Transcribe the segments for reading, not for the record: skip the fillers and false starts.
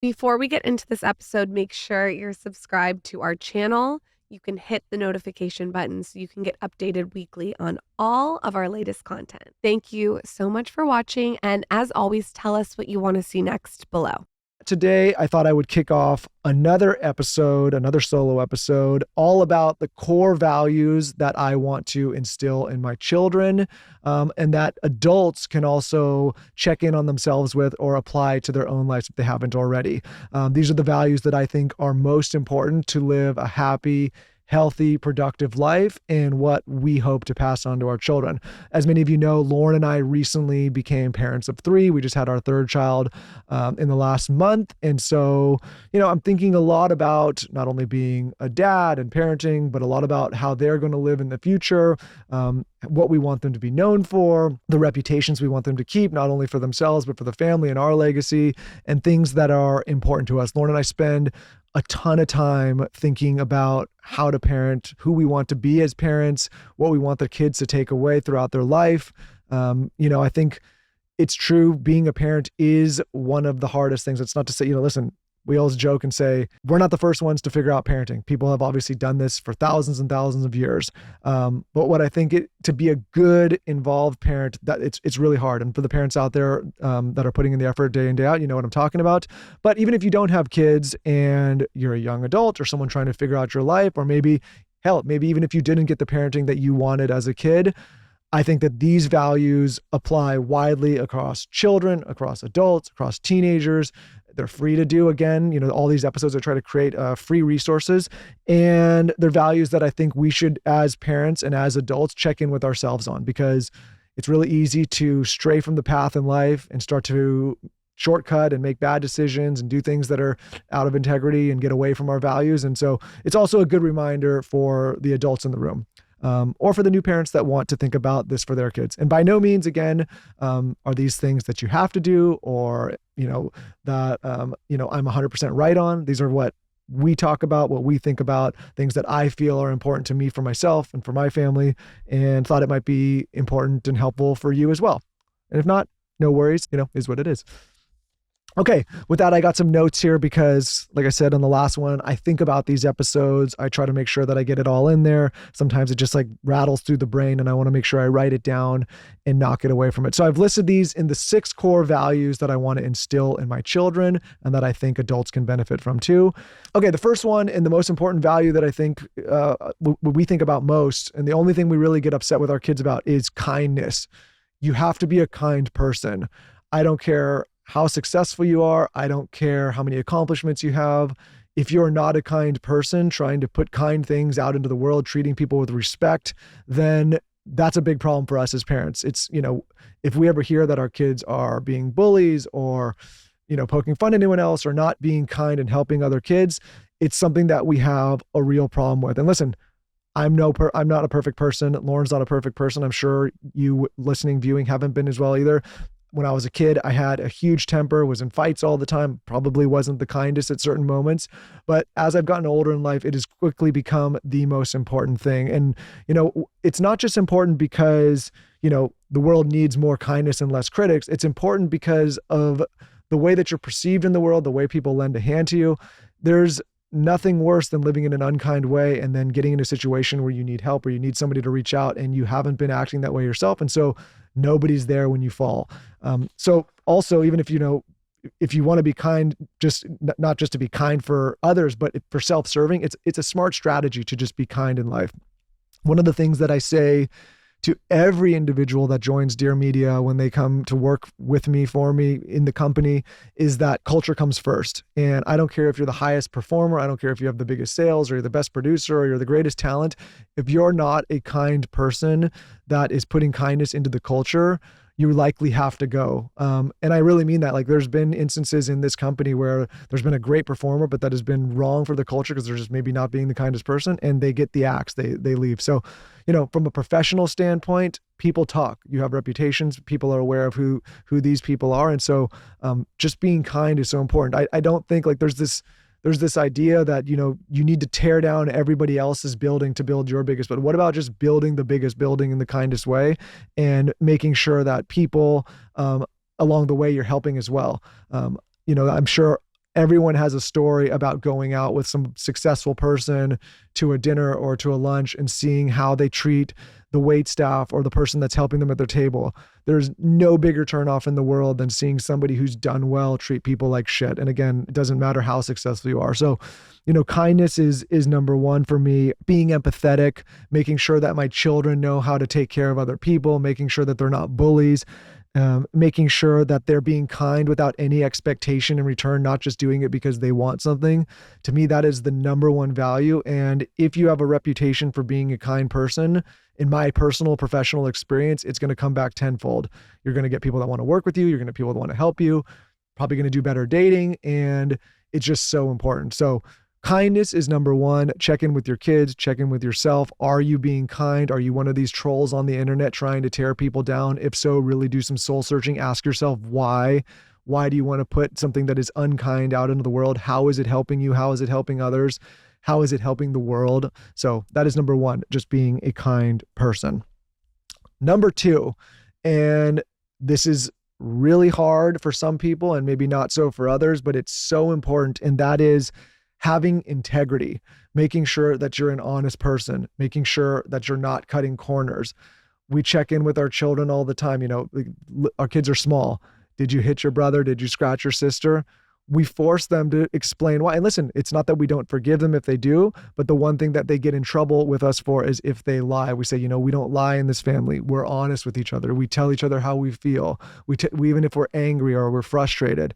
Before we get into this episode, make sure you're subscribed to our channel. You can hit the notification button so you can get updated weekly on all of our latest content. Thank you so much for watching. And as always, tell us what you want to see next below. Today, I thought I would kick off another episode, another solo episode, all about the core values that I want to instill in my children, and that adults can also check in on themselves with or apply to their own lives if they haven't already. These are the values that I think are most important to live a happy, healthy, productive life, and what we hope to pass on to our children. As many of you know, Lauren and I recently became parents of 3. We just had our 3rd child in the last month. And so, I'm thinking a lot about not only being a dad and parenting, but a lot about how they're going to live in the future, what we want them to be known for, the reputations we want them to keep, not only for themselves, but for the family and our legacy, and things that are important to us. Lauren and I spend a ton of time thinking about how to parent, who we want to be as parents, what we want the kids to take away throughout their life. I think it's true. Being a parent is one of the hardest things. It's not to say, listen, we always joke and say, we're not the first ones to figure out parenting. People have obviously done this for thousands and thousands of years. But what I think to be a good, involved parent, that it's really hard. And for the parents out there that are putting in the effort day in, day out, you know what I'm talking about. But even if you don't have kids and you're a young adult or someone trying to figure out your life, or maybe even if you didn't get the parenting that you wanted as a kid, I think that these values apply widely across children, across adults, across teenagers. They're free to do. Again, all these episodes I try to create free resources, and they're values that I think we should, as parents and as adults, check in with ourselves on, because it's really easy to stray from the path in life and start to shortcut and make bad decisions and do things that are out of integrity and get away from our values. And so it's also a good reminder for the adults in the room. Or for the new parents that want to think about this for their kids. And by no means, again, are these things that you have to do, or, that, I'm 100% right on. These are what we talk about, what we think about, things that I feel are important to me for myself and for my family, and thought it might be important and helpful for you as well. And if not, no worries, is what it is. Okay, with that, I got some notes here because, like I said on the last one, I think about these episodes. I try to make sure that I get it all in there. Sometimes it just rattles through the brain, and I want to make sure I write it down and not get away from it. So I've listed these in the 6 core values that I want to instill in my children and that I think adults can benefit from too. Okay, the first one and the most important value that I think we think about most, and the only thing we really get upset with our kids about, is kindness. You have to be a kind person. I don't care how successful you are. I don't care how many accomplishments you have. If you're not a kind person trying to put kind things out into the world, treating people with respect, then that's a big problem for us as parents. It's, if we ever hear that our kids are being bullies or, poking fun at anyone else or not being kind and helping other kids, it's something that we have a real problem with. And listen, I'm not a perfect person. Lauren's not a perfect person. I'm sure you listening, viewing haven't been as well either. When I was a kid, I had a huge temper, was in fights all the time, probably wasn't the kindest at certain moments. But as I've gotten older in life, it has quickly become the most important thing. And, it's not just important because, the world needs more kindness and less critics. It's important because of the way that you're perceived in the world, the way people lend a hand to you. There's nothing worse than living in an unkind way and then getting in a situation where you need help or you need somebody to reach out and you haven't been acting that way yourself. And so nobody's there when you fall. So also, even if you want to be kind, not just to be kind for others, but for self-serving, it's a smart strategy to just be kind in life. One of the things that I say to every individual that joins Dear Media when they come to work with me, for me, in the company, is that culture comes first. And I don't care if you're the highest performer. I don't care if you have the biggest sales or you're the best producer or you're the greatest talent. If you're not a kind person that is putting kindness into the culture, you likely have to go. And I really mean that. Like, there's been instances in this company where there's been a great performer, but that has been wrong for the culture because they're just maybe not being the kindest person, and they get the axe, they leave. So, from a professional standpoint, people talk. You have reputations. People are aware of who these people are. And so just being kind is so important. I don't think there's this idea that, you need to tear down everybody else's building to build your biggest, but what about just building the biggest building in the kindest way and making sure that people along the way you're helping as well. I'm sure everyone has a story about going out with some successful person to a dinner or to a lunch and seeing how they treat the wait staff or the person that's helping them at their table. There's no bigger turnoff in the world than seeing somebody who's done well treat people like shit. And again, it doesn't matter how successful you are. So, kindness is number one for me. Being empathetic, making sure that my children know how to take care of other people, making sure that they're not bullies, making sure that they're being kind without any expectation in return, not just doing it because they want something. To me, that is the number one value. And if you have a reputation for being a kind person, in my personal professional experience, it's going to come back tenfold. You're going to get people that want to work with you. You're going to get people that want to help you, probably going to do better dating. And it's just so important. So kindness is number one. Check in with your kids, check in with yourself. Are you being kind? Are you one of these trolls on the internet trying to tear people down? If so, really do some soul searching. Ask yourself why. Why do you want to put something that is unkind out into the world? How is it helping you? How is it helping others? How is it helping the world? So that is number one, just being a kind person. Number two, and this is really hard for some people and maybe not so for others, but it's so important. And that is having integrity, making sure that you're an honest person, making sure that you're not cutting corners. We check in with our children all the time. Our kids are small. Did you hit your brother? Did you scratch your sister? We force them to explain why. And listen, it's not that we don't forgive them if they do, but the one thing that they get in trouble with us for is if they lie. We say, we don't lie in this family. We're honest with each other. We tell each other how we feel. We even if we're angry or we're frustrated.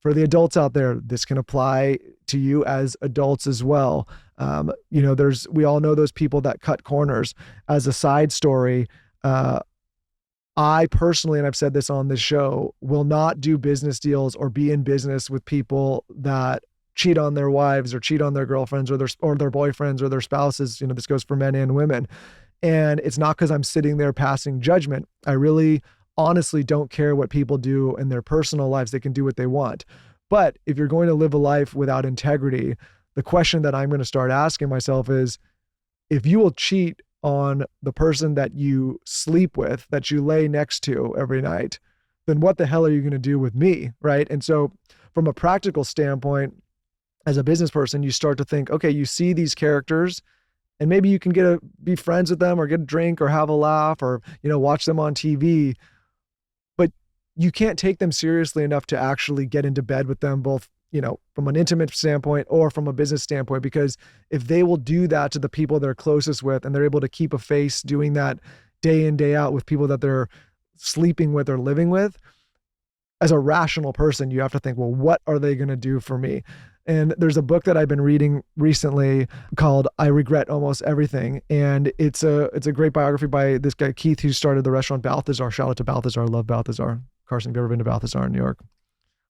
For the adults out there, this can apply to you as adults as well. We all know those people that cut corners. As a side story, I personally, and I've said this on this show, will not do business deals or be in business with people that cheat on their wives or cheat on their girlfriends or their boyfriends or their spouses. This goes for men and women. And it's not because I'm sitting there passing judgment. I really honestly don't care what people do in their personal lives. They can do what they want. But if you're going to live a life without integrity, the question that I'm going to start asking myself is, if you will cheat on the person that you sleep with, that you lay next to every night, then what the hell are you going to do with me? Right. And so from a practical standpoint, as a business person, you start to think, okay, you see these characters and maybe you can be friends with them or get a drink or have a laugh or, watch them on TV, but you can't take them seriously enough to actually get into bed with them, both from an intimate standpoint or from a business standpoint, because if they will do that to the people they're closest with and they're able to keep a face doing that day in, day out with people that they're sleeping with or living with, as a rational person, you have to think, well, what are they going to do for me? And there's a book that I've been reading recently called I Regret Almost Everything. And it's a great biography by this guy, Keith, who started the restaurant Balthazar. Shout out to Balthazar. I love Balthazar. Carson, have you ever been to Balthazar in New York?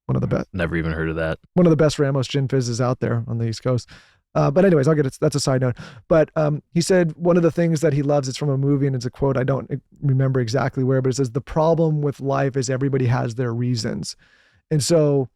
One of the best. Never even heard of that. One of the best Ramos gin fizzes out there on the East Coast. But anyways, that's a side note. But he said one of the things that he loves, it's from a movie and it's a quote, I don't remember exactly where, but it says, the problem with life is everybody has their reasons. And so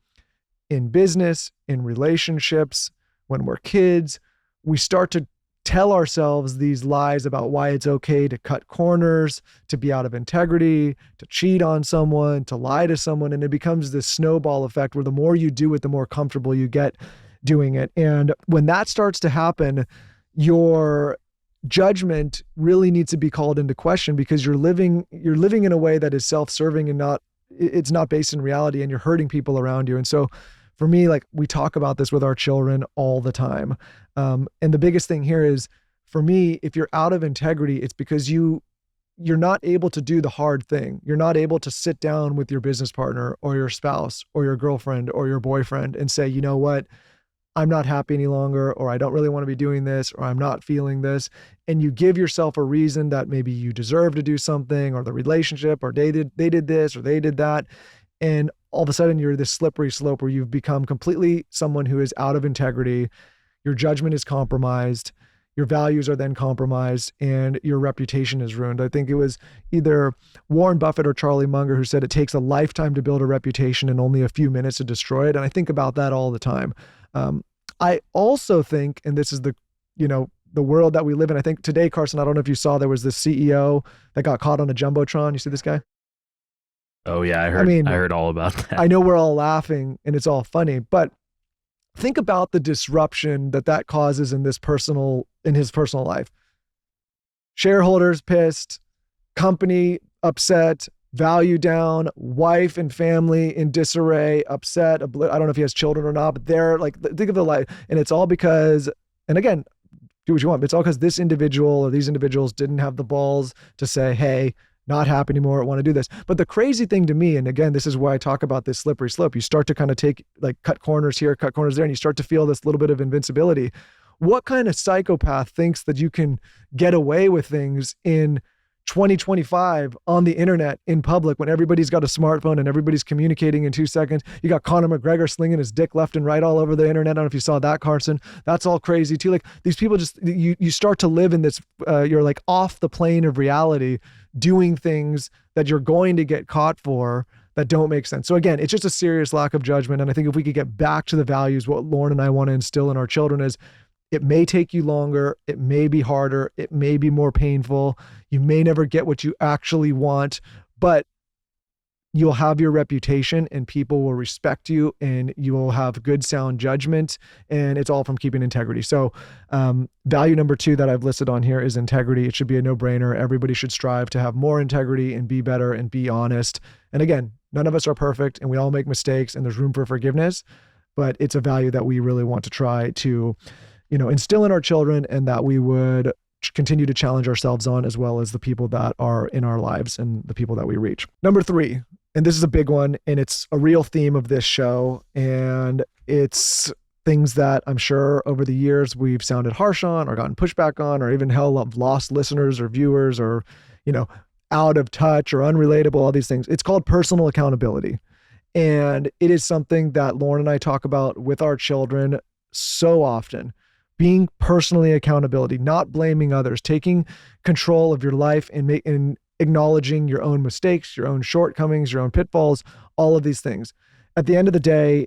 in business, in relationships, when we're kids, we start to tell ourselves these lies about why it's okay to cut corners, to be out of integrity, to cheat on someone, to lie to someone. And it becomes this snowball effect where the more you do it, the more comfortable you get doing it. And when that starts to happen, your judgment really needs to be called into question, because you're living in a way that is self-serving and it's not based in reality, and you're hurting people around you. And so for me, like, we talk about this with our children all the time. And the biggest thing here is, for me, if you're out of integrity, it's because you're not able to do the hard thing. You're not able to sit down with your business partner or your spouse or your girlfriend or your boyfriend and say, you know what, I'm not happy any longer, or I don't really want to be doing this, or I'm not feeling this. And you give yourself a reason that maybe you deserve to do something, or the relationship, or they did this, or they did that. And all of a sudden you're this slippery slope where you've become completely someone who is out of integrity. Your judgment is compromised. Your values are then compromised, and your reputation is ruined. I think it was either Warren Buffett or Charlie Munger who said it takes a lifetime to build a reputation and only a few minutes to destroy it. And I think about that all the time. I also think, and this is the world that we live in. I think today, Carson, I don't know if you saw, there was this CEO that got caught on a Jumbotron. You see this guy? Oh yeah, I heard all about that. I know we're all laughing and it's all funny, but Think about the disruption that causes in his personal life. Shareholders pissed, company upset, value down, wife and family in disarray, upset. I don't know if he has children or not, but they're like, think of the life. And it's all because, and again, do what you want, but it's all because this individual or these individuals didn't have the balls to say, hey, not happy anymore, I want to do this. But the crazy thing to me, and again, this is why I talk about this slippery slope, you start to kind of cut corners here, cut corners there, and you start to feel this little bit of invincibility. What kind of psychopath thinks that you can get away with things in 2025 on the internet in public when everybody's got a smartphone and everybody's communicating in 2 seconds? You got Conor McGregor slinging his dick left and right all over the internet. I don't know if you saw that, Carson. That's all crazy too. Like these people you start to live in this, you're like off the plane of reality, doing things that you're going to get caught for that don't make sense. So again, it's just a serious lack of judgment. And I think if we could get back to the values, what Lauren and I want to instill in our children is, it may take you longer. It may be harder. It may be more painful. You may never get what you actually want, but you'll have your reputation and people will respect you and you will have good sound judgment, and it's all from keeping integrity. So value number 2 that I've listed on here is integrity. It should be a no-brainer. Everybody should strive to have more integrity and be better and be honest. And again, none of us are perfect and we all make mistakes and there's room for forgiveness, but it's a value that we really want to try to instill in our children, and that we would continue to challenge ourselves on, as well as the people that are in our lives and the people that we reach. Number 3, and this is a big one, and it's a real theme of this show, and it's things that I'm sure over the years we've sounded harsh on or gotten pushback on, or even hell have lost listeners or viewers, or, out of touch or unrelatable, all these things. It's called personal accountability. And it is something that Lauren and I talk about with our children so often. Being personally accountability, not blaming others, taking control of your life and acknowledging your own mistakes, your own shortcomings, your own pitfalls, all of these things. At the end of the day,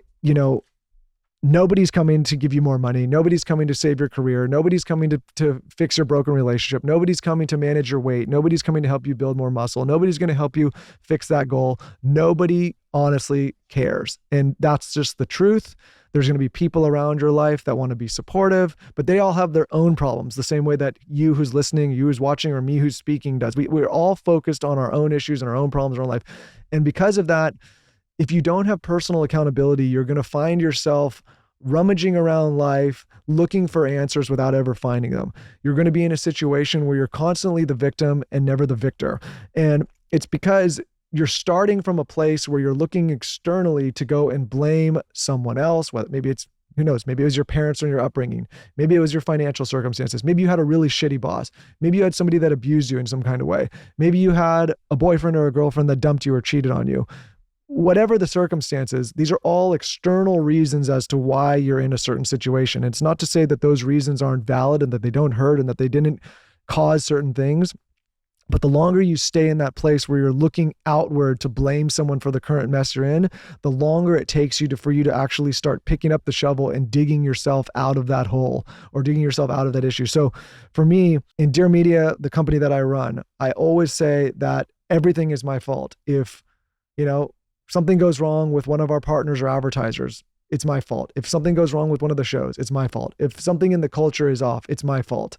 nobody's coming to give you more money. Nobody's coming to save your career. Nobody's coming to fix your broken relationship. Nobody's coming to manage your weight. Nobody's coming to help you build more muscle. Nobody's going to help you fix that goal. Nobody honestly cares. And that's just the truth. There's going to be people around your life that want to be supportive, but they all have their own problems, the same way that you who's listening, you who's watching, or me who's speaking does. We're all focused on our own issues and our own problems in our life. And because of that, if you don't have personal accountability, you're going to find yourself rummaging around life, looking for answers without ever finding them. You're going to be in a situation where you're constantly the victim and never the victor. And it's because you're starting from a place where you're looking externally to go and blame someone else. Well, maybe it's, who knows, maybe it was your parents or your upbringing. Maybe it was your financial circumstances. Maybe you had a really shitty boss. Maybe you had somebody that abused you in some kind of way. Maybe you had a boyfriend or a girlfriend that dumped you or cheated on you. Whatever the circumstances, these are all external reasons as to why you're in a certain situation. It's not to say that those reasons aren't valid and that they don't hurt and that they didn't cause certain things. But the longer you stay in that place where you're looking outward to blame someone for the current mess you're in, the longer it takes for you to actually start picking up the shovel and digging yourself out of that hole or digging yourself out of that issue. So for me, in Dear Media, the company that I run, I always say that everything is my fault. If, something goes wrong with one of our partners or advertisers, it's my fault. If something goes wrong with one of the shows, it's my fault. If something in the culture is off, it's my fault.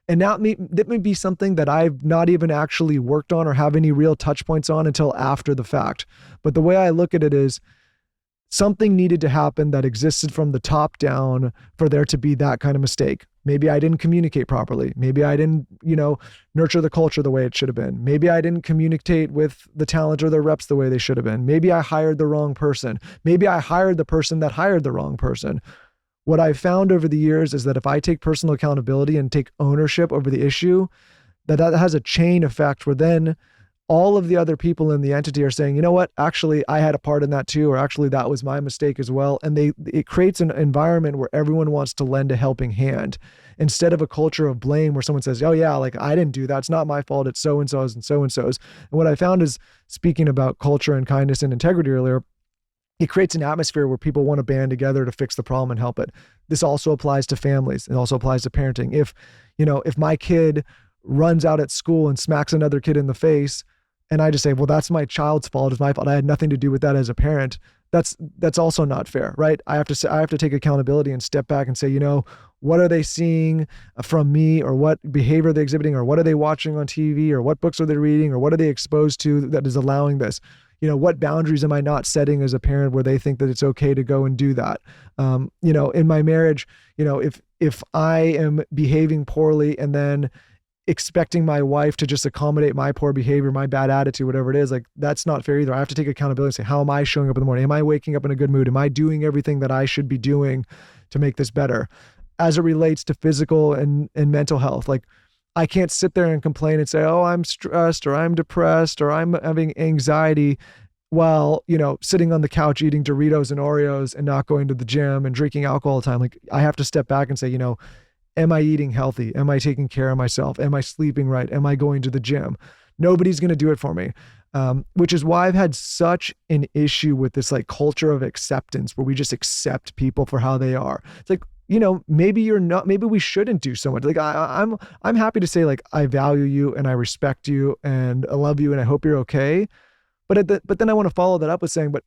And that may be something that I've not even actually worked on or have any real touch points on until after the fact. But the way I look at it is something needed to happen that existed from the top down for there to be that kind of mistake. Maybe I didn't communicate properly. Maybe I didn't, nurture the culture the way it should have been. Maybe I didn't communicate with the talent or the reps the way they should have been. Maybe I hired the wrong person. Maybe I hired the person that hired the wrong person. What I've found over the years is that if I take personal accountability and take ownership over the issue, that has a chain effect where then all of the other people in the entity are saying, you know what, actually, I had a part in that too, or actually that was my mistake as well. And it creates an environment where everyone wants to lend a helping hand instead of a culture of blame where someone says, oh yeah, like I didn't do that. It's not my fault. It's so-and-so's and so-and-so's. And what I found is, speaking about culture and kindness and integrity earlier, it creates an atmosphere where people want to band together to fix the problem and help it. This also applies to families. It also applies to parenting. If my kid runs out at school and smacks another kid in the face, and I just say, well, that's my child's fault. It's my fault. I had nothing to do with that as a parent. that's also not fair, right? I have to take accountability and step back and say, what are they seeing from me, or what behavior are they exhibiting, or what are they watching on TV, or what books are they reading, or what are they exposed to that is allowing this? What boundaries am I not setting as a parent where they think that it's okay to go and do that? In my marriage, if I am behaving poorly and then expecting my wife to just accommodate my poor behavior, my bad attitude, whatever it is, like that's not fair either. I have to take accountability and say, how am I showing up in the morning? Am I waking up in a good mood? Am I doing everything that I should be doing to make this better? As it relates to physical and mental health, like I can't sit there and complain and say, oh, I'm stressed, or I'm depressed, or I'm having anxiety while, sitting on the couch eating Doritos and Oreos and not going to the gym and drinking alcohol all the time. Like I have to step back and say, am I eating healthy? Am I taking care of myself? Am I sleeping right? Am I going to the gym? Nobody's going to do it for me. Which is why I've had such an issue with this like culture of acceptance where we just accept people for how they are. It's like, maybe we shouldn't do so much. Like I'm happy to say like, I value you and I respect you and I love you and I hope you're okay. But then I want to follow that up with saying, but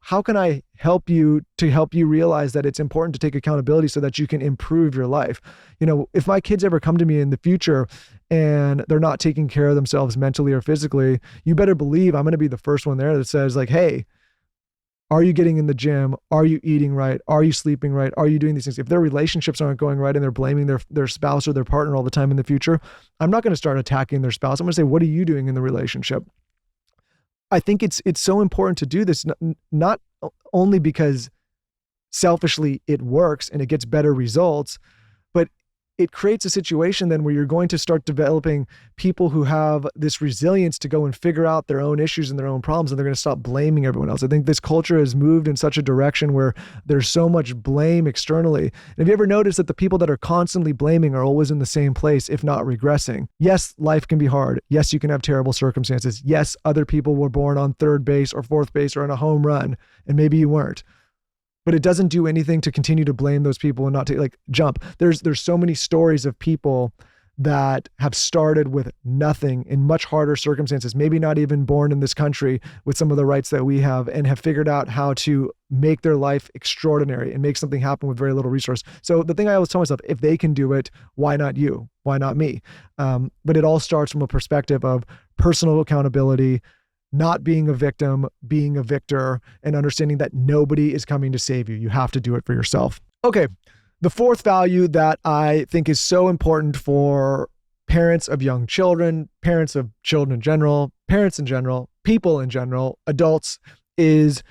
how can I help you realize that it's important to take accountability so that you can improve your life? If my kids ever come to me in the future and they're not taking care of themselves mentally or physically, you better believe I'm going to be the first one there that says like, hey, are you getting in the gym? Are you eating right? Are you sleeping right? Are you doing these things? If their relationships aren't going right and they're blaming their spouse or their partner all the time in the future, I'm not going to start attacking their spouse. I'm going to say, what are you doing in the relationship? I think it's so important to do this, not only because selfishly it works and it gets better results, but it creates a situation then where you're going to start developing people who have this resilience to go and figure out their own issues and their own problems, and they're going to stop blaming everyone else. I think this culture has moved in such a direction where there's so much blame externally. And have you ever noticed that the people that are constantly blaming are always in the same place, if not regressing? Yes, life can be hard. Yes, you can have terrible circumstances. Yes, other people were born on third base or fourth base or on a home run, and maybe you weren't. But it doesn't do anything to continue to blame those people and not to jump. There's so many stories of people that have started with nothing in much harder circumstances, maybe not even born in this country with some of the rights that we have, and have figured out how to make their life extraordinary and make something happen with very little resource. So the thing I always tell myself, if they can do it, why not you? Why not me? But it all starts from a perspective of personal accountability, not being a victim, being a victor, and understanding that nobody is coming to save you. You have to do it for yourself. Okay. The fourth value that I think is so important for parents of young children, parents of children in general, parents in general, people in general, adults, is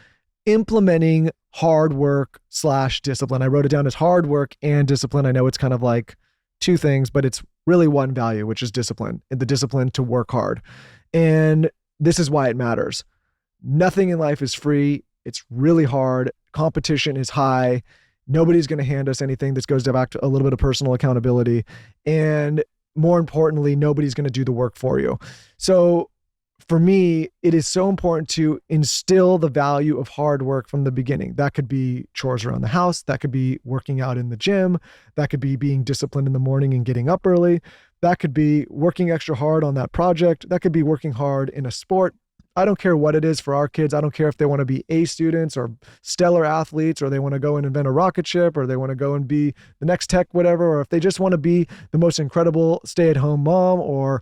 implementing hard work / discipline. I wrote it down as hard work and discipline. I know it's kind of like two things, but it's really one value, which is discipline, and the discipline to work hard. And this is why it matters. Nothing in life is free. It's really hard. Competition is high. Nobody's going to hand us anything. This goes back to a little bit of personal accountability. And more importantly, nobody's going to do the work for you. So for me, it is so important to instill the value of hard work from the beginning. That could be chores around the house. That could be working out in the gym. That could be being disciplined in the morning and getting up early. That could be working extra hard on that project. That could be working hard in a sport. I don't care what it is for our kids. I don't care if they want to be A students or stellar athletes, or they want to go and invent a rocket ship, or they want to go and be the next tech, whatever, or if they just want to be the most incredible stay-at-home mom or,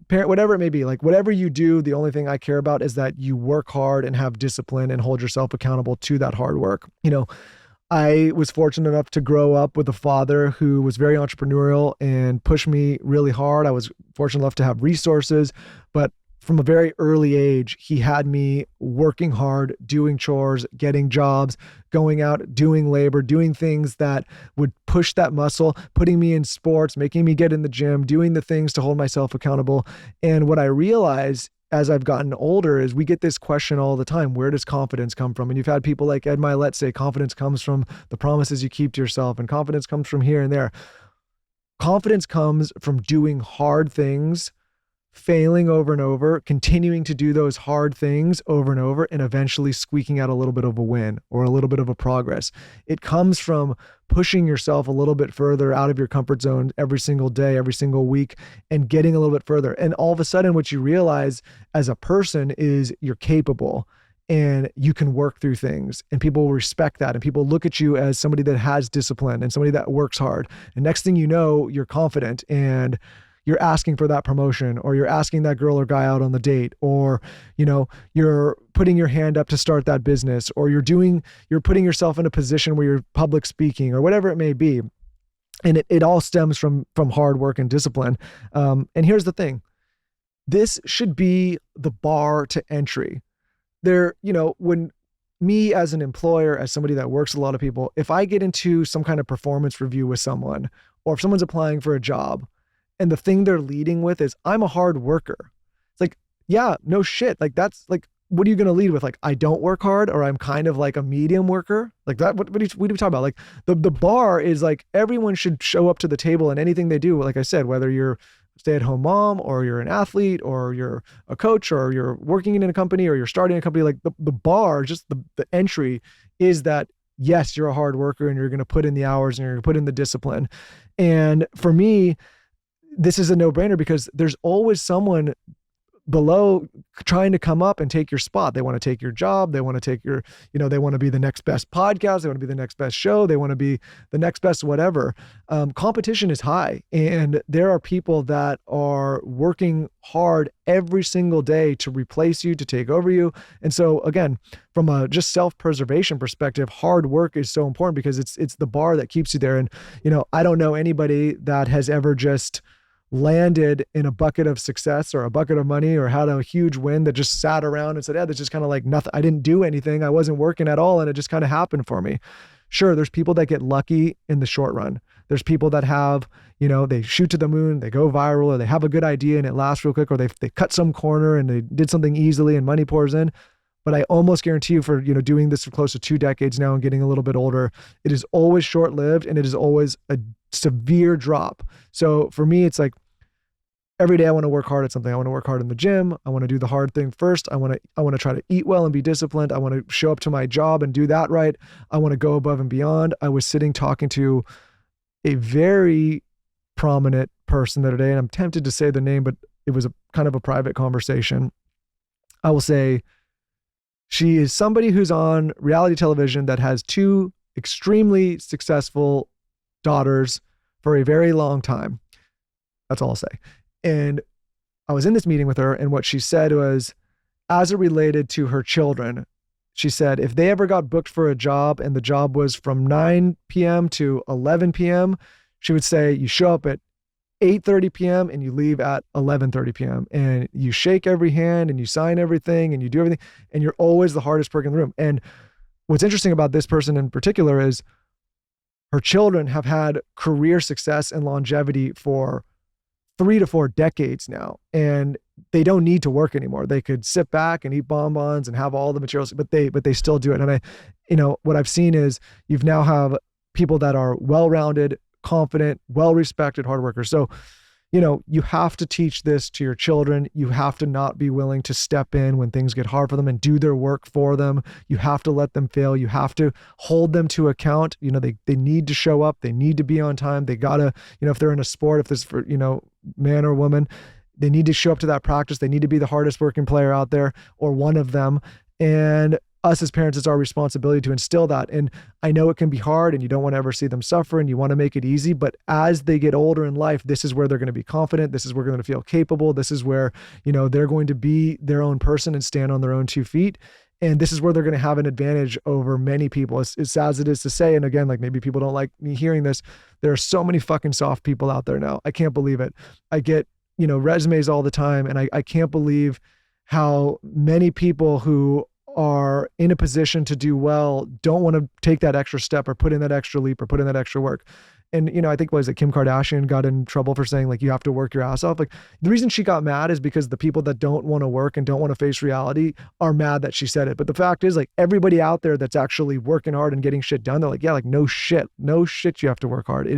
parent, whatever it may be. Like whatever you do, the only thing I care about is that you work hard and have discipline and hold yourself accountable to that hard work. I was fortunate enough to grow up with a father who was very entrepreneurial and pushed me really hard. I was fortunate enough to have resources, but from a very early age, he had me working hard, doing chores, getting jobs, going out, doing labor, doing things that would push that muscle, putting me in sports, making me get in the gym, doing the things to hold myself accountable. And what I realized as I've gotten older is we get this question all the time: where does confidence come from? And you've had people like Ed Milet say confidence comes from the promises you keep to yourself, and confidence comes from here and there. Confidence comes from doing hard things, failing over and over, continuing to do those hard things over and over, and eventually squeaking out a little bit of a win or a little bit of a progress. It comes from pushing yourself a little bit further out of your comfort zone every single day, every single week, and getting a little bit further. And all of a sudden, what you realize as a person is you're capable. and you can work through things, and people will respect that, and people look at you as somebody that has discipline and somebody that works hard. And next thing you know, you're confident and you're asking for that promotion, or you're asking that girl or guy out on the date, or, you're putting your hand up to start that business, or you're putting yourself in a position where you're public speaking or whatever it may be. And it all stems from hard work and discipline. And here's the thing, this should be the bar to entry. When me as an employer, as somebody that works with a lot of people, if I get into some kind of performance review with someone, or if someone's applying for a job and the thing they're leading with is, I'm a hard worker. It's like, yeah, no shit. Like, that's like, what are you going to lead with? Like, I don't work hard, or I'm kind of like a medium worker. Like that, what are we talking about? Like the bar is like, everyone should show up to the table in anything they do. Like I said, whether you're stay-at-home mom, or you're an athlete, or you're a coach, or you're working in a company, or you're starting a company, like the bar, just the entry is that, yes, you're a hard worker and you're going to put in the hours and you're going to put in the discipline. And for me, this is a no-brainer, because there's always someone below trying to come up and take your spot. They want to take your job. They want to take your, they want to be the next best podcast. They want to be the next best show. They want to be the next best whatever. Competition is high, and there are people that are working hard every single day to replace you, to take over you. And so again, from a just self-preservation perspective, hard work is so important, because it's the bar that keeps you there. And, I don't know anybody that has ever just landed in a bucket of success or a bucket of money, or had a huge win, that just sat around and said, yeah, that's just kind of like nothing. I didn't do anything. I wasn't working at all, and it just kind of happened for me. Sure, there's people that get lucky in the short run. There's people that have, they shoot to the moon, they go viral, or they have a good idea and it lasts real quick, or they cut some corner and they did something easily and money pours in. But I almost guarantee you, for, doing this for close to 2 decades now and getting a little bit older, it is always short-lived, and it is always a severe drop. So for me, it's like, every day I want to work hard at something. I want to work hard in the gym. I want to do the hard thing first. I want to try to eat well and be disciplined. I want to show up to my job and do that right. I want to go above and beyond. I was sitting talking to a very prominent person the other day, and I'm tempted to say the name, but it was a kind of a private conversation. I will say she is somebody who's on reality television that has 2 extremely successful daughters for a very long time. That's all I'll say. And I was in this meeting with her, and what she said was, as it related to her children, she said, if they ever got booked for a job and the job was from 9 p.m. to 11 p.m., she would say, you show up at 8:30 p.m. and you leave at 11:30 p.m. and you shake every hand and you sign everything and you do everything, and you're always the hardest worker in the room. And what's interesting about this person in particular is her children have had career success and longevity for 3 to 4 decades now, and they don't need to work anymore. They could sit back and eat bonbons and have all the materials, but they still do it. And what I've seen is you've now have people that are well-rounded, confident, well-respected, hard workers. So, you have to teach this to your children. You have to not be willing to step in when things get hard for them and do their work for them. You have to let them fail. You have to hold them to account. They need to show up. They need to be on time. They gotta, if they're in a sport, if this for, man or woman, they need to show up to that practice. They need to be the hardest working player out there, or one of them. And us as parents, it's our responsibility to instill that. And I know it can be hard, and you don't want to ever see them suffer, and you want to make it easy. But as they get older in life, this is where they're going to be confident. This is where they're going to feel capable. This is where, they're going to be their own person and stand on their own 2 feet. And this is where they're going to have an advantage over many people. As sad as it is to say, and again, like, maybe people don't like me hearing this, there are so many fucking soft people out there now. I can't believe it. I get, resumes all the time, and I can't believe how many people who are in a position to do well don't want to take that extra step, or put in that extra leap, or put in that extra work. And, I think, was it Kim Kardashian got in trouble for saying, like, you have to work your ass off? Like, the reason she got mad is because the people that don't want to work and don't want to face reality are mad that she said it. But the fact is, like, everybody out there that's actually working hard and getting shit done, they're like, yeah, like, no shit, you have to work hard. It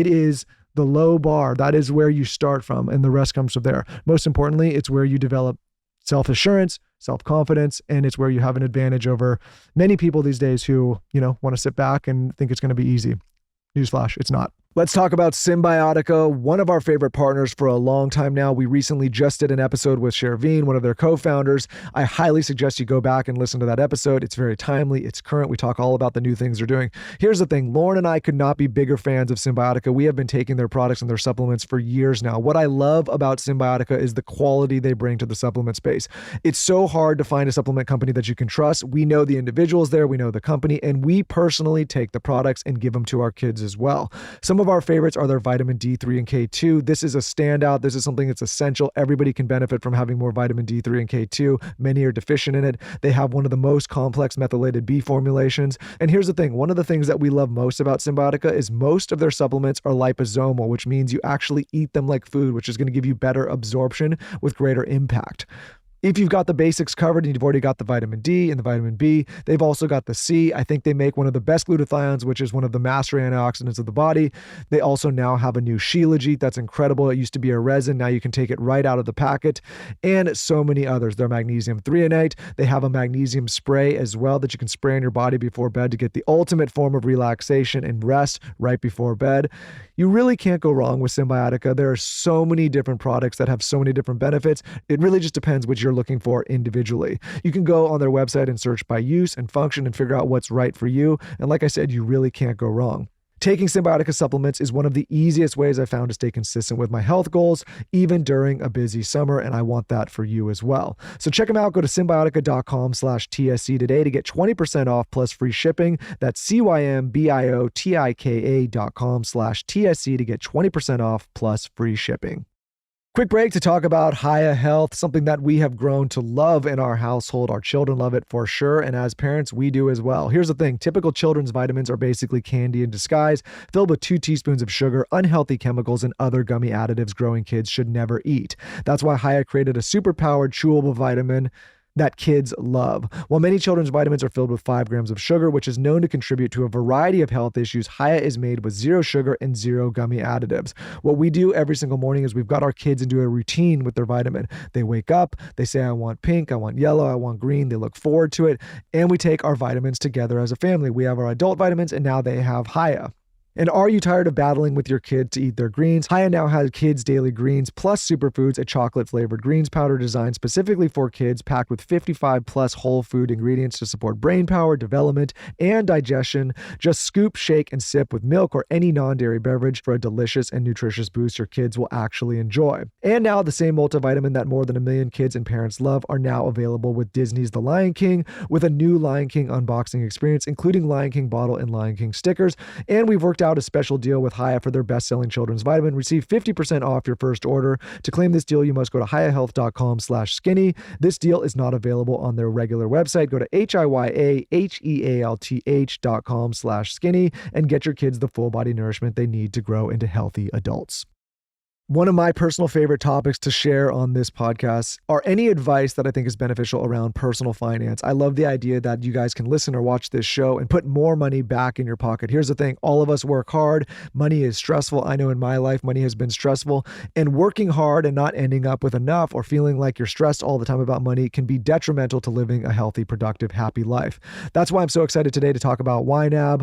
is the low bar. That is where you start from, and the rest comes from there. Most importantly, it's where you develop self-assurance, self-confidence, and it's where you have an advantage over many people these days who, want to sit back and think it's going to be easy. Newsflash, it's not. Let's talk about Symbiotica, one of our favorite partners for a long time now. We recently just did an episode with Shervin, one of their co-founders. I highly suggest you go back and listen to that episode. It's very timely. It's current. We talk all about the new things they're doing. Here's the thing. Lauren and I could not be bigger fans of Symbiotica. We have been taking their products and their supplements for years now. What I love about Symbiotica is the quality they bring to the supplement space. It's so hard to find a supplement company that you can trust. We know the individuals there. We know the company. And we personally take the products and give them to our kids as well. Some of our favorites are their vitamin D3 and K2. This is a standout. This is something that's essential. Everybody can benefit from having more vitamin D3 and K2. Many are deficient in it. They have one of the most complex methylated B formulations. And here's the thing. One of the things that we love most about Symbiotica is most of their supplements are liposomal, which means you actually eat them like food, which is going to give you better absorption with greater impact. If you've got the basics covered and you've already got the vitamin D and the vitamin B, they've also got the C. I think they make one of the best glutathiones, which is one of the master antioxidants of the body. They also now have a new Shilajit that's incredible. It used to be a resin. Now you can take it right out of the packet, and so many others. Their magnesium threonate. They have a magnesium spray as well that you can spray on your body before bed to get the ultimate form of relaxation and rest right before bed. You really can't go wrong with Symbiotica. There are so many different products that have so many different benefits. It really just depends what you're looking for individually. You can go on their website and search by use and function and figure out what's right for you. And like I said, you really can't go wrong. Taking Symbiotica supplements is one of the easiest ways I've found to stay consistent with my health goals, even during a busy summer, and I want that for you as well. So check them out. Go to symbiotica.com/TSC today to get 20% off plus free shipping. That's CYMBIOTIKA.com/TSC to get 20% off plus free shipping. Quick break to talk about Hiya Health, something that we have grown to love in our household. Our children love it for sure, and as parents, we do as well. Here's the thing. Typical children's vitamins are basically candy in disguise, filled with 2 teaspoons of sugar, unhealthy chemicals, and other gummy additives growing kids should never eat. That's why Hiya created a super-powered chewable vitamin that kids love. While many children's vitamins are filled with 5 grams of sugar, which is known to contribute to a variety of health issues, Hiya is made with 0 sugar and 0 gummy additives. What we do every single morning is we've got our kids into a routine with their vitamin. They wake up, they say, I want pink, I want yellow, I want green. They look forward to it, and we take our vitamins together as a family. We have our adult vitamins, and now they have Hiya. And are you tired of battling with your kid to eat their greens? Hiya now has Kids Daily Greens plus Superfoods, a chocolate-flavored greens powder designed specifically for kids, packed with 55 plus whole food ingredients to support brain power, development, and digestion. Just scoop, shake, and sip with milk or any non-dairy beverage for a delicious and nutritious boost your kids will actually enjoy. And now the same multivitamin that more than 1 million kids and parents love are now available with Disney's The Lion King, with a new Lion King unboxing experience, including Lion King bottle and Lion King stickers. And we've worked out a special deal with Hiya for their best-selling children's vitamin. Receive 50% off your first order. To claim this deal, you must go to hiyahealth.com/skinny. This deal is not available on their regular website. Go to hiyahealth.com/skinny and get your kids the full body nourishment they need to grow into healthy adults. One of my personal favorite topics to share on this podcast are any advice that I think is beneficial around personal finance. I love the idea that you guys can listen or watch this show and put more money back in your pocket. Here's the thing. All of us work hard. Money is stressful. I know in my life, money has been stressful, and working hard and not ending up with enough or feeling like you're stressed all the time about money can be detrimental to living a healthy, productive, happy life. That's why I'm so excited today to talk about YNAB.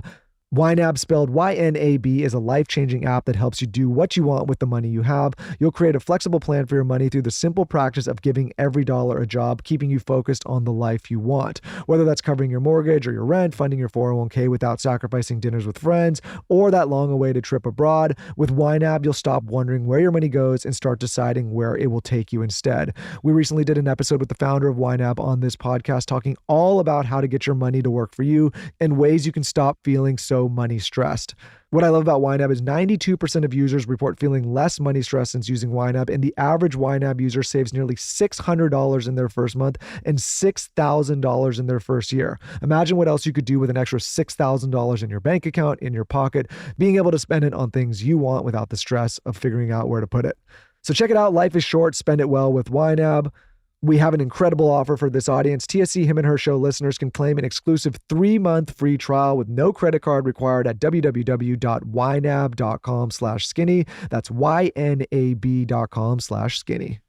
YNAB, spelled YNAB, is a life-changing app that helps you do what you want with the money you have. You'll create a flexible plan for your money through the simple practice of giving every dollar a job, keeping you focused on the life you want. Whether that's covering your mortgage or your rent, funding your 401k without sacrificing dinners with friends, or that long-awaited trip abroad, with YNAB, you'll stop wondering where your money goes and start deciding where it will take you instead. We recently did an episode with the founder of YNAB on this podcast talking all about how to get your money to work for you and ways you can stop feeling so money stressed. What I love about YNAB is 92% of users report feeling less money stress since using YNAB, and the average YNAB user saves nearly $600 in their first month and $6,000 in their first year. Imagine what else you could do with an extra $6,000 in your bank account, in your pocket, being able to spend it on things you want without the stress of figuring out where to put it. So check it out. Life is short. Spend it well with YNAB. We have an incredible offer for this audience. TSC Him and Her Show listeners can claim an exclusive 3-month free trial with no credit card required at www.ynab.com/skinny. That's YNAB.com/skinny.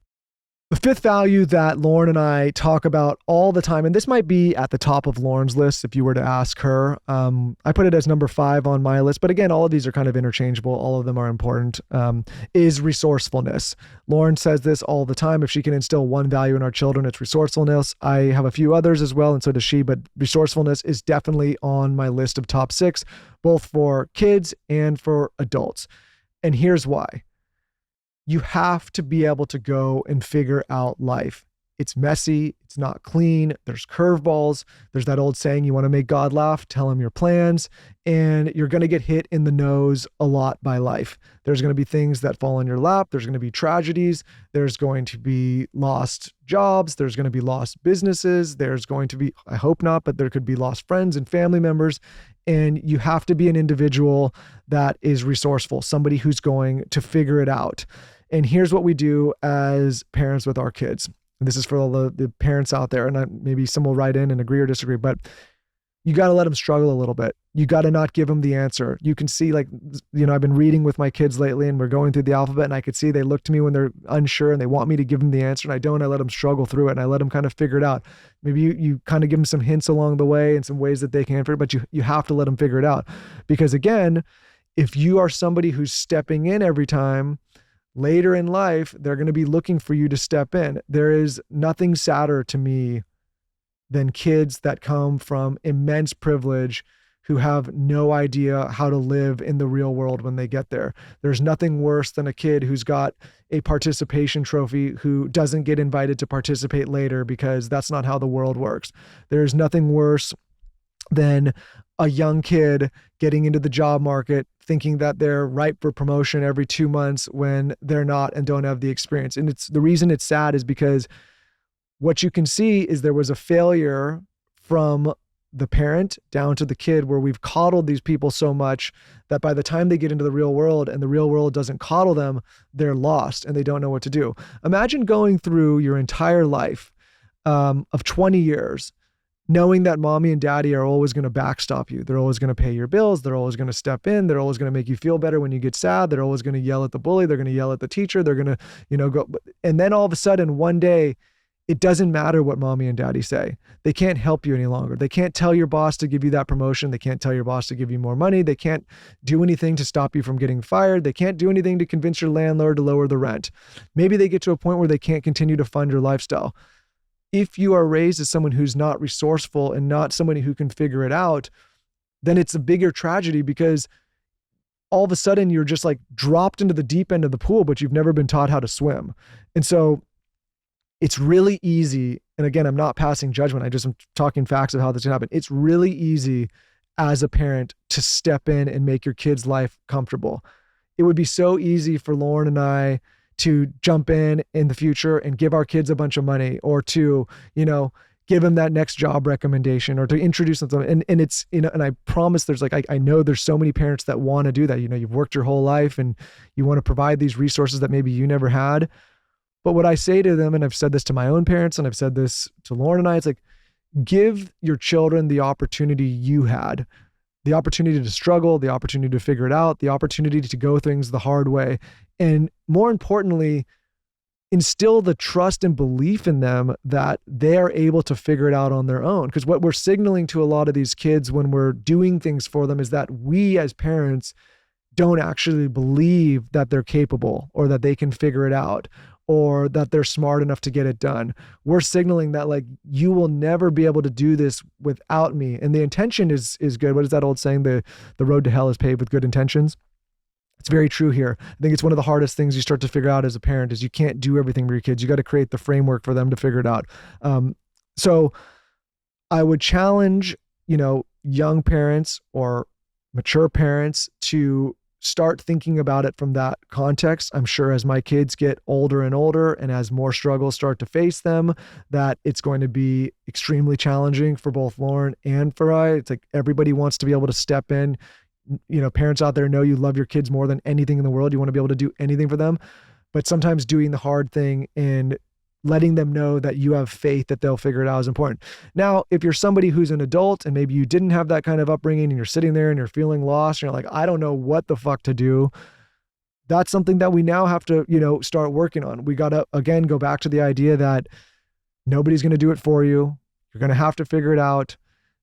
The fifth value that Lauren and I talk about all the time, and this might be at the top of Lauren's list if you were to ask her. I put it as number 5 on my list, but again, all of these are kind of interchangeable. All of them are important, is resourcefulness. Lauren says this all the time. If she can instill one value in our children, it's resourcefulness. I have a few others as well, and so does she, but resourcefulness is definitely on my list of top 6, both for kids and for adults. And here's why. You have to be able to go and figure out life. It's messy. It's not clean. There's curveballs. There's that old saying, you want to make God laugh, tell him your plans. And you're going to get hit in the nose a lot by life. There's going to be things that fall in your lap. There's going to be tragedies. There's going to be lost jobs. There's going to be lost businesses. There's going to be, I hope not, but there could be lost friends and family members. And you have to be an individual that is resourceful, somebody who's going to figure it out. And here's what we do as parents with our kids. And this is for all the parents out there, and maybe some will write in and agree or disagree, but you got to let them struggle a little bit. You got to not give them the answer. You can see, like, I've been reading with my kids lately and we're going through the alphabet, and I could see they look to me when they're unsure and they want me to give them the answer, and I don't. I let them struggle through it and I let them kind of figure it out. Maybe you kind of give them some hints along the way and some ways that they can figure it, but you have to let them figure it out. Because again, if you are somebody who's stepping in every time, later in life, they're going to be looking for you to step in. There is nothing sadder to me than kids that come from immense privilege who have no idea how to live in the real world when they get there. There's nothing worse than a kid who's got a participation trophy who doesn't get invited to participate later because that's not how the world works. There's nothing worse than a young kid getting into the job market thinking that they're ripe for promotion every 2 months when they're not and don't have the experience. And it's the reason it's sad is because what you can see is there was a failure from the parent down to the kid, where we've coddled these people so much that by the time they get into the real world and the real world doesn't coddle them, they're lost and they don't know what to do. Imagine going through your entire life of 20 years knowing that mommy and daddy are always going to backstop you. They're always going to pay your bills. They're always going to step in. They're always going to make you feel better when you get sad. They're always going to yell at the bully. They're going to yell at the teacher. They're going to, go. And then all of a sudden, one day, it doesn't matter what mommy and daddy say. They can't help you any longer. They can't tell your boss to give you that promotion. They can't tell your boss to give you more money. They can't do anything to stop you from getting fired. They can't do anything to convince your landlord to lower the rent. Maybe they get to a point where they can't continue to fund your lifestyle. If you are raised as someone who's not resourceful and not somebody who can figure it out, then it's a bigger tragedy, because all of a sudden you're just like dropped into the deep end of the pool, but you've never been taught how to swim. And so it's really easy. And again, I'm not passing judgment. I'm talking facts of how this can happen. It's really easy as a parent to step in and make your kid's life comfortable. It would be so easy for Lauren and I to jump in the future and give our kids a bunch of money, or to, give them that next job recommendation, or to introduce them to them. And it's, and I promise there's I know there's so many parents that want to do that. You've worked your whole life and you want to provide these resources that maybe you never had. But what I say to them, and I've said this to my own parents and I've said this to Lauren and I, it's like, give your children the opportunity you had. The opportunity to struggle, the opportunity to figure it out, the opportunity to go things the hard way. And more importantly, instill the trust and belief in them that they are able to figure it out on their own. Because what we're signaling to a lot of these kids when we're doing things for them is that we as parents don't actually believe that they're capable, or that they can figure it out, or that they're smart enough to get it done. We're signaling that, like, you will never be able to do this without me. And the intention is good. What is that old saying? The road to hell is paved with good intentions. It's very true here. I think it's one of the hardest things you start to figure out as a parent is you can't do everything for your kids. You got to create the framework for them to figure it out. So I would challenge, young parents or mature parents to start thinking about it from that context. I'm sure as my kids get older and older, and as more struggles start to face them, that it's going to be extremely challenging for both Lauren and for I. It's like everybody wants to be able to step in. Parents out there know you love your kids more than anything in the world. You want to be able to do anything for them, but sometimes doing the hard thing and letting them know that you have faith that they'll figure it out is important. Now, if you're somebody who's an adult and maybe you didn't have that kind of upbringing and you're sitting there and you're feeling lost and you're like, I don't know what the fuck to do, that's something that we now have to, start working on. We got to, again, go back to the idea that nobody's going to do it for you. You're going to have to figure it out.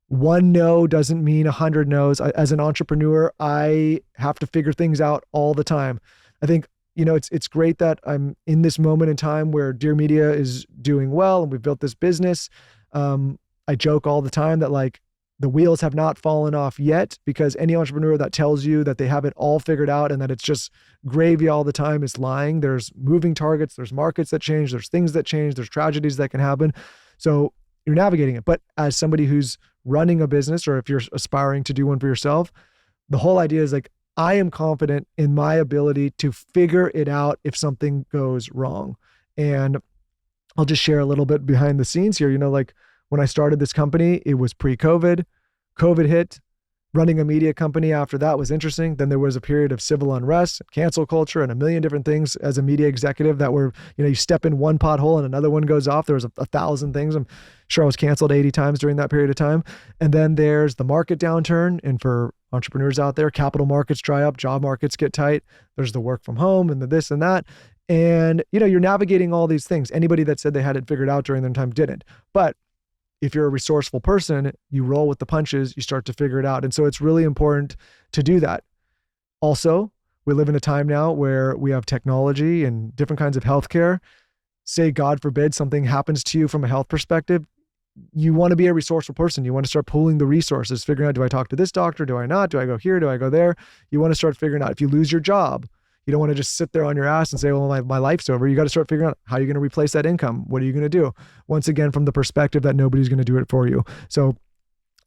One no doesn't mean 100 no's. As an entrepreneur, I have to figure things out all the time. I think, it's great that I'm in this moment in time where Dear Media is doing well and we've built this business. I joke all the time that like the wheels have not fallen off yet, because any entrepreneur that tells you that they have it all figured out and that it's just gravy all the time is lying. There's moving targets, there's markets that change, there's things that change, there's tragedies that can happen. So you're navigating it. But as somebody who's running a business, or if you're aspiring to do one for yourself, the whole idea is like, I am confident in my ability to figure it out if something goes wrong. And I'll just share a little bit behind the scenes here. Like when I started this company, it was pre-COVID. COVID hit. Running a media company after that was interesting. Then there was a period of civil unrest, cancel culture, and a million different things as a media executive that were, you step in one pothole and another one goes off. There was a thousand things. I'm sure I was canceled 80 times during that period of time. And then there's the market downturn. And for entrepreneurs out there, capital markets dry up, job markets get tight. There's the work from home and the this and that. And, you're navigating all these things. Anybody that said they had it figured out during their time didn't. But if you're a resourceful person, you roll with the punches, you start to figure it out. And so it's really important to do that. Also, we live in a time now where we have technology and different kinds of healthcare. Say, God forbid, something happens to you from a health perspective. You want to be a resourceful person. You want to start pooling the resources, figuring out, do I talk to this doctor? Do I not? Do I go here? Do I go there? You want to start figuring out if you lose your job. You don't want to just sit there on your ass and say, well, my life's over. You got to start figuring out how you're going to replace that income. What are you going to do? Once again, from the perspective that nobody's going to do it for you. So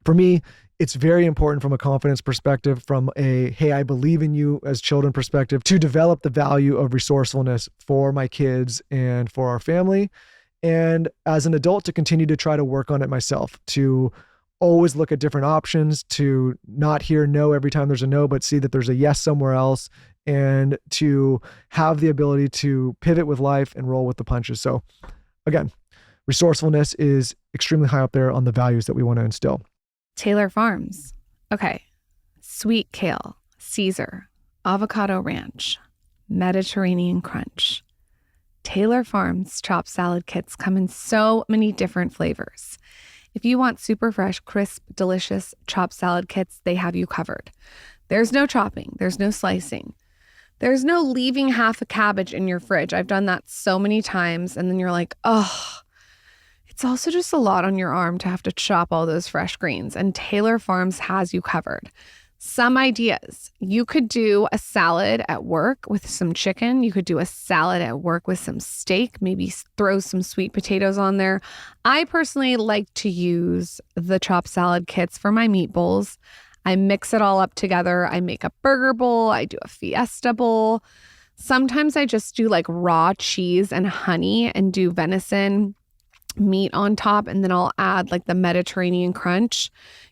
for me, it's very important from a confidence perspective, from a, hey, I believe in you as children perspective, to develop the value of resourcefulness for my kids and for our family. And as an adult, to continue to try to work on it myself, to always look at different options, to not hear no every time there's a no, but see that there's a yes somewhere else, and to have the ability to pivot with life and roll with the punches. So again, resourcefulness is extremely high up there on the values that we want to instill. Taylor Farms. Okay. Sweet kale, Caesar, avocado ranch, Mediterranean crunch. Taylor Farms chopped salad kits come in so many different flavors. If you want super fresh, crisp, delicious chopped salad kits, they have you covered. There's no chopping. There's no slicing. There's no leaving half a cabbage in your fridge. I've done that so many times. And then you're like, oh, it's also just a lot on your arm to have to chop all those fresh greens. And Taylor Farms has you covered. Some ideas. You could do a salad at work with some chicken. You could do a salad at work with some steak, maybe throw some sweet potatoes on there. I personally like to use the chopped salad kits for my meat bowls. I mix it all up together. I make a burger bowl. I do a fiesta bowl. Sometimes I just do like raw cheese and honey and do venison meat on top. And then I'll add like the Mediterranean crunch.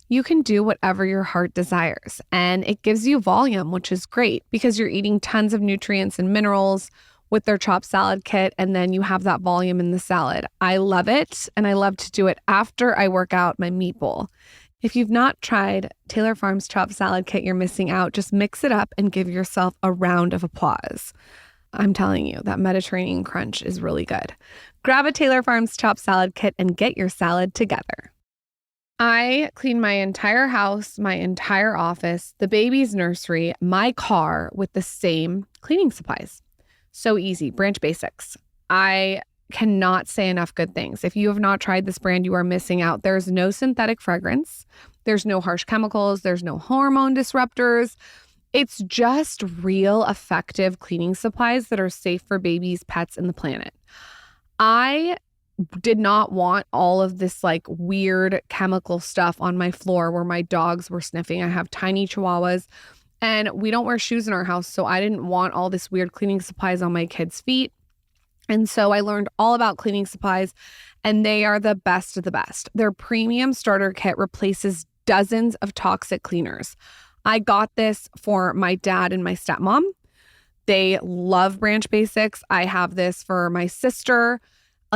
You can do whatever your heart desires. And it gives you volume, which is great because you're eating tons of nutrients and minerals with their chopped salad kit. And then you have that volume in the salad. I love it. And I love to do it after I work out my meat bowl. If you've not tried Taylor Farms chopped salad kit, you're missing out. Just mix it up and give yourself a round of applause. I'm telling you, that Mediterranean crunch is really good. Grab a Taylor Farms chopped salad kit and get your salad together. I clean my entire house, my entire office, the baby's nursery, my car with the same cleaning supplies. So easy. Branch Basics. I cannot say enough good things. If you have not tried this brand, you are missing out. There's no synthetic fragrance. There's no harsh chemicals. There's no hormone disruptors. It's just real effective cleaning supplies that are safe for babies, pets, and the planet. I did not want all of this like weird chemical stuff on my floor where my dogs were sniffing. I have tiny chihuahuas and we don't wear shoes in our house. So I didn't want all this weird cleaning supplies on my kids' feet. And so I learned all about cleaning supplies and they are the best of the best. Their premium starter kit replaces dozens of toxic cleaners. I got this for my dad and my stepmom. They love Branch Basics. I have this for my sister.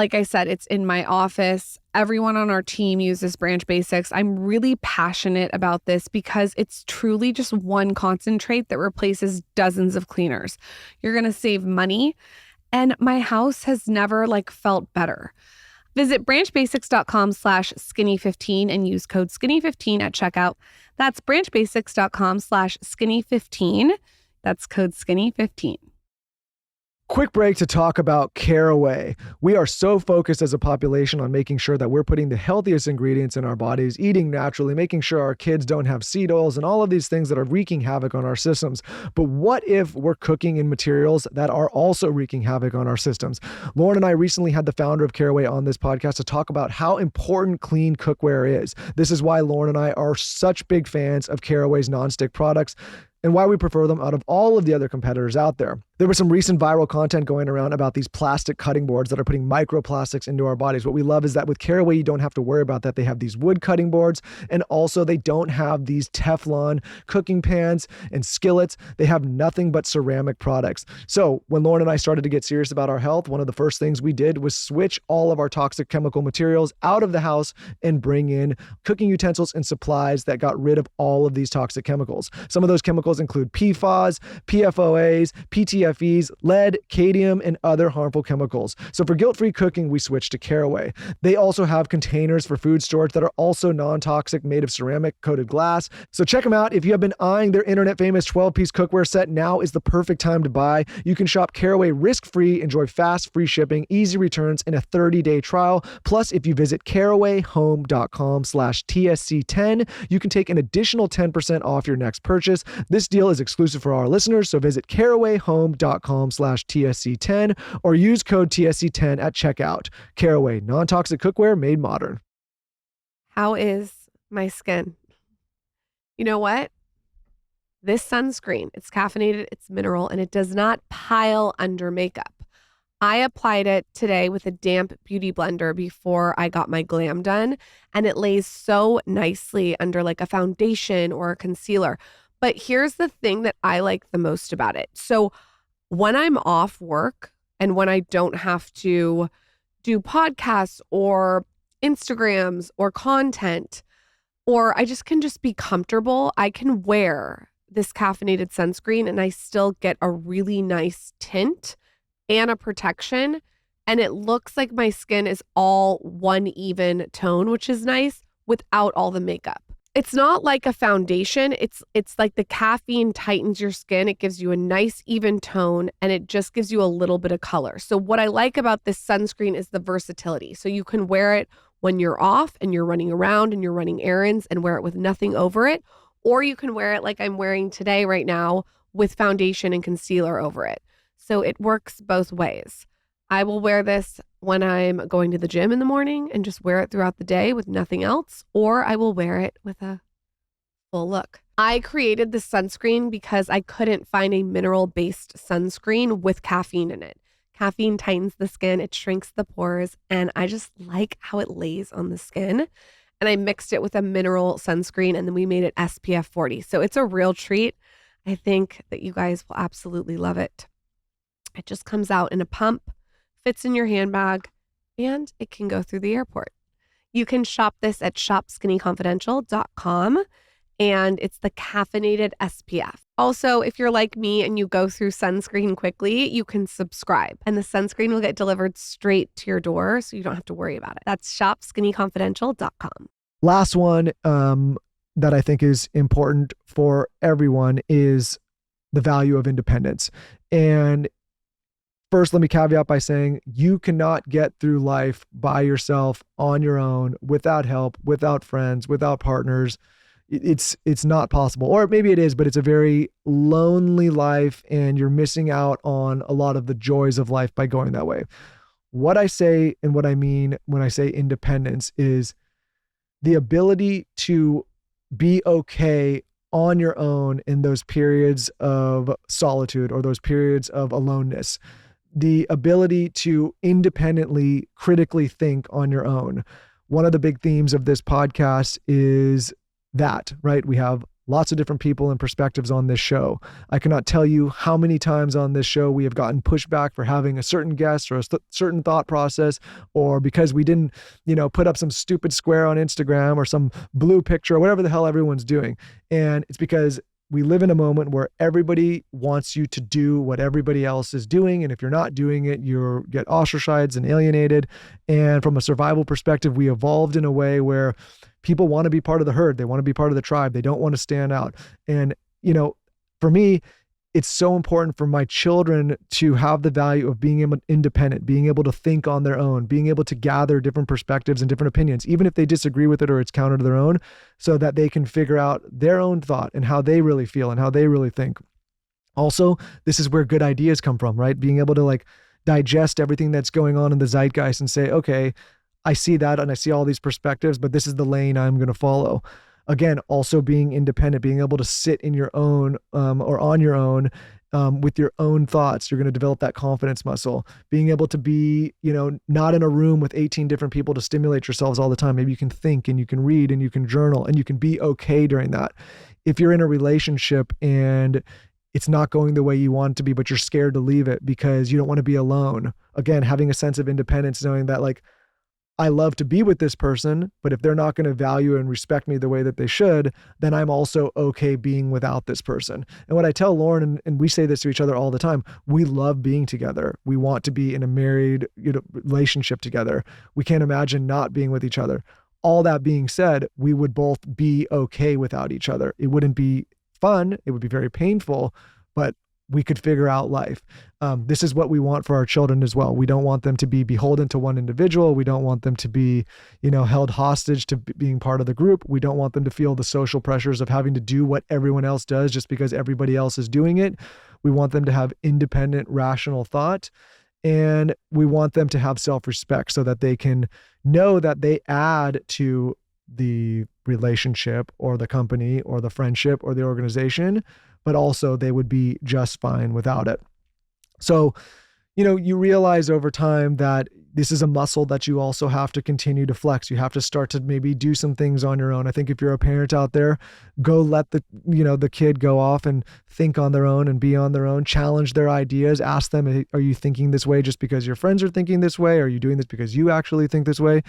Like I said, it's in my office. Everyone on our team uses Branch Basics. I'm really passionate about this because it's truly just one concentrate that replaces dozens of cleaners. You're going to save money, and my house has never felt better. Visit branchbasics.com/skinny15 and use code skinny15 at checkout. That's branchbasics.com/skinny15. That's code skinny15. Quick break to talk about Caraway. We are so focused as a population on making sure that we're putting the healthiest ingredients in our bodies, eating naturally, making sure our kids don't have seed oils and all of these things that are wreaking havoc on our systems. But what if we're cooking in materials that are also wreaking havoc on our systems? Lauren and I recently had the founder of Caraway on this podcast to talk about how important clean cookware is. This is why Lauren and I are such big fans of Caraway's nonstick products, and why we prefer them out of all of the other competitors out there. There was some recent viral content going around about these plastic cutting boards that are putting microplastics into our bodies. What we love is that with Caraway, you don't have to worry about that. They have these wood cutting boards, and also they don't have these Teflon cooking pans and skillets. They have nothing but ceramic products. So when Lauren and I started to get serious about our health, one of the first things we did was switch all of our toxic chemical materials out of the house and bring in cooking utensils and supplies that got rid of all of these toxic chemicals. Some of those chemicals include PFAS, PFOAs, PTFEs, lead, cadmium, and other harmful chemicals. So for guilt-free cooking, we switched to Caraway. They also have containers for food storage that are also non-toxic, made of ceramic coated glass. So check them out. If you have been eyeing their internet-famous 12-piece cookware set, now is the perfect time to buy. You can shop Caraway risk-free, enjoy fast, free shipping, easy returns, and a 30-day trial. Plus, if you visit carawayhome.com/TSC10, you can take an additional 10% off your next purchase. This deal is exclusive for our listeners, so visit carawayhome.com/TSC10 or use code TSC10 at checkout. Caraway, non-toxic cookware made modern. How is my skin? You know what? This sunscreen, it's caffeinated, it's mineral, and it does not pile under makeup. I applied it today with a damp beauty blender before I got my glam done, and it lays so nicely under a foundation or a concealer. But here's the thing that I like the most about it. So when I'm off work and when I don't have to do podcasts or Instagrams or content, or I can just be comfortable, I can wear this caffeinated sunscreen and I still get a really nice tint and a protection. And it looks like my skin is all one even tone, which is nice, without all the makeup. It's not like a foundation. It's like the caffeine tightens your skin. It gives you a nice even tone, and it just gives you a little bit of color. So what I like about this sunscreen is the versatility. So you can wear it when you're off and you're running around and you're running errands and wear it with nothing over it. Or you can wear it like I'm wearing today right now with foundation and concealer over it. So it works both ways. I will wear this when I'm going to the gym in the morning and just wear it throughout the day with nothing else, or I will wear it with a full look. I created this sunscreen because I couldn't find a mineral-based sunscreen with caffeine in it. Caffeine tightens the skin, it shrinks the pores, and I just like how it lays on the skin. And I mixed it with a mineral sunscreen, and then we made it SPF 40. So it's a real treat. I think that you guys will absolutely love it. It just comes out in a pump, fits in your handbag, and it can go through the airport. You can shop this at shopskinnyconfidential.com, and it's the caffeinated SPF. Also, if you're like me and you go through sunscreen quickly, you can subscribe, and the sunscreen will get delivered straight to your door, so you don't have to worry about it. That's shopskinnyconfidential.com. Last one that I think is important for everyone is the value of independence. And first, let me caveat by saying you cannot get through life by yourself on your own, without help, without friends, without partners. It's not possible. Or maybe it is, but it's a very lonely life and you're missing out on a lot of the joys of life by going that way. What I say and what I mean when I say independence is the ability to be okay on your own in those periods of solitude or those periods of aloneness. The ability to independently, critically think on your own. One of the big themes of this podcast is that, right? We have lots of different people and perspectives on this show. I cannot tell you how many times on this show we have gotten pushback for having a certain guest or a certain thought process, or because we didn't, put up some stupid square on Instagram or some blue picture or whatever the hell everyone's doing. And it's because we live in a moment where everybody wants you to do what everybody else is doing. And if you're not doing it, you get ostracized and alienated. And from a survival perspective, we evolved in a way where people want to be part of the herd. They want to be part of the tribe. They don't want to stand out. And, for me, it's so important for my children to have the value of being independent, being able to think on their own, being able to gather different perspectives and different opinions, even if they disagree with it or it's counter to their own, so that they can figure out their own thought and how they really feel and how they really think. Also, this is where good ideas come from, right? Being able to digest everything that's going on in the zeitgeist and say, okay, I see that and I see all these perspectives, but this is the lane I'm going to follow. Again, also being independent, being able to sit in your own or on your own with your own thoughts. You're going to develop that confidence muscle. Being able to be, not in a room with 18 different people to stimulate yourselves all the time. Maybe you can think and you can read and you can journal and you can be okay during that. If you're in a relationship and it's not going the way you want it to be, but you're scared to leave it because you don't want to be alone. Again, having a sense of independence, knowing that I love to be with this person, but if they're not going to value and respect me the way that they should, then I'm also okay being without this person. And what I tell Lauren, and we say this to each other all the time, we love being together. We want to be in a married relationship together. We can't imagine not being with each other. All that being said, we would both be okay without each other. It wouldn't be fun. It would be very painful, but we could figure out life. This is what we want for our children as well. We don't want them to be beholden to one individual. We don't want them to be, held hostage to being part of the group. We don't want them to feel the social pressures of having to do what everyone else does just because everybody else is doing it. We want them to have independent, rational thought. And we want them to have self-respect so that they can know that they add to the relationship or the company or the friendship or the organization, but also they would be just fine without it. So, you realize over time that this is a muscle that you also have to continue to flex. You have to start to maybe do some things on your own. I think if you're a parent out there, go let the kid go off and think on their own and be on their own, challenge their ideas, ask them, are you thinking this way just because your friends are thinking this way? Are you doing this because you actually think this way?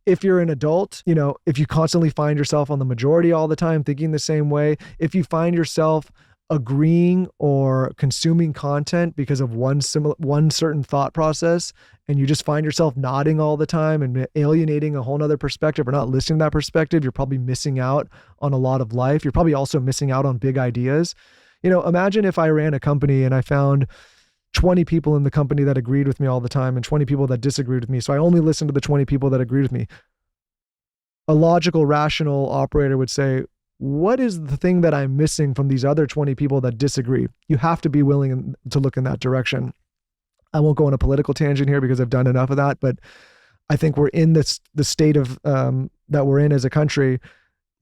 If you're an adult, if you constantly find yourself on the majority all the time, thinking the same way, if you find yourself agreeing or consuming content because of one certain thought process, and you just find yourself nodding all the time and alienating a whole nother perspective or not listening to that perspective, you're probably missing out on a lot of life. You're probably also missing out on big ideas. Imagine if I ran a company and I found 20 people in the company that agreed with me all the time and 20 people that disagreed with me. So I only listened to the 20 people that agreed with me. A logical, rational operator would say, what is the thing that I'm missing from these other 20 people that disagree? You have to be willing to look in that direction. I won't go on a political tangent here because I've done enough of that, but I think we're in the state of that we're in as a country,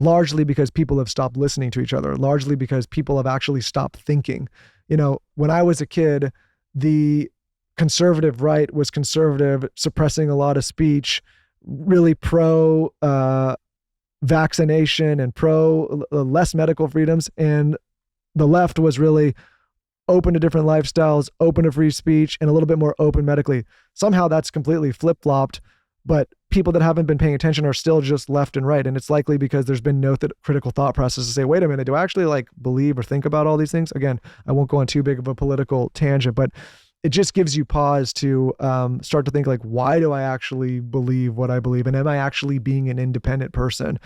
largely because people have stopped listening to each other, largely because people have actually stopped thinking. When I was a kid, the conservative right was conservative, suppressing a lot of speech, really pro vaccination and pro less medical freedoms. And the left was really open to different lifestyles, open to free speech, and a little bit more open medically. Somehow that's completely flip-flopped, but people that haven't been paying attention are still just left and right. And it's likely because there's been no critical thought process to say, wait a minute, do I actually believe or think about all these things? Again, I won't go on too big of a political tangent, but it just gives you pause to start to think why do I actually believe what I believe? And am I actually being an independent person?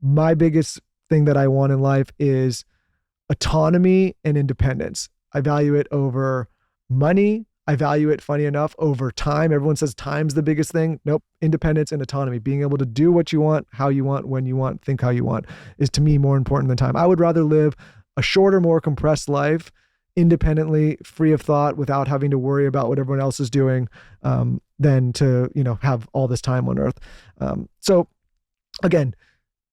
My biggest thing that I want in life is autonomy and independence. I value it over money. I value it, funny enough, over time. Everyone says time's the biggest thing. Nope. Independence and autonomy, being able to do what you want, how you want, when you want, think how you want, is to me more important than time. I would rather live a shorter, more compressed life independently, free of thought, without having to worry about what everyone else is doing, than to, have all this time on earth. So again,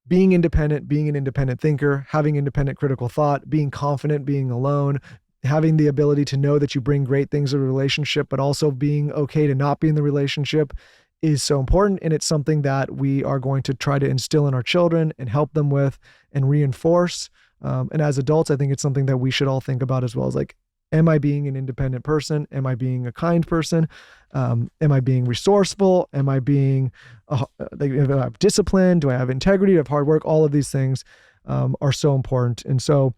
being independent, being an independent thinker, having independent critical thought, being confident, being alone, having the ability to know that you bring great things to a relationship, but also being okay to not be in the relationship is so important. And it's something that we are going to try to instill in our children and help them with and reinforce. And as adults, I think it's something that we should all think about as well, as like, am I being an independent person? Am I being a kind person? Am I being resourceful? Am I being do I have discipline? Do I have integrity? Do I have hard work? All of these things are so important. And so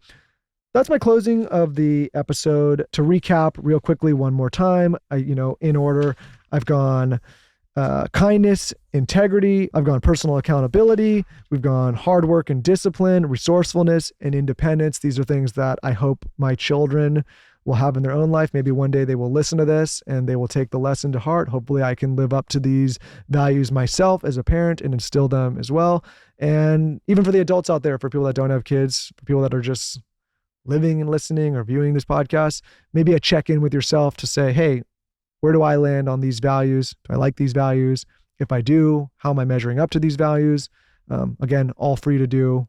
that's my closing of the episode. To recap real quickly one more time, in order, I've gone kindness, integrity, I've gone personal accountability, we've gone hard work and discipline, resourcefulness, and independence. These are things that I hope my children will have in their own life. Maybe one day they will listen to this and they will take the lesson to heart. Hopefully I can live up to these values myself as a parent and instill them as well. And even for the adults out there, for people that don't have kids, for people that are just living and listening or viewing this podcast, maybe a check-in with yourself to say, hey, where do I land on these values? Do I like these values? If I do, how am I measuring up to these values? Again, all free to do.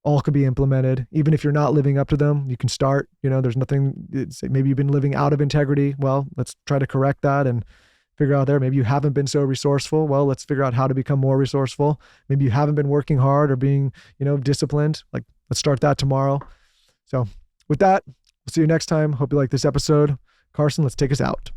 All could be implemented. Even if you're not living up to them, you can start. There's nothing, maybe you've been living out of integrity. Well, let's try to correct that and figure out there. Maybe you haven't been so resourceful. Well, let's figure out how to become more resourceful. Maybe you haven't been working hard or being, disciplined. Like, let's start that tomorrow. So with that, we'll see you next time. Hope you like this episode. Carson, let's take us out.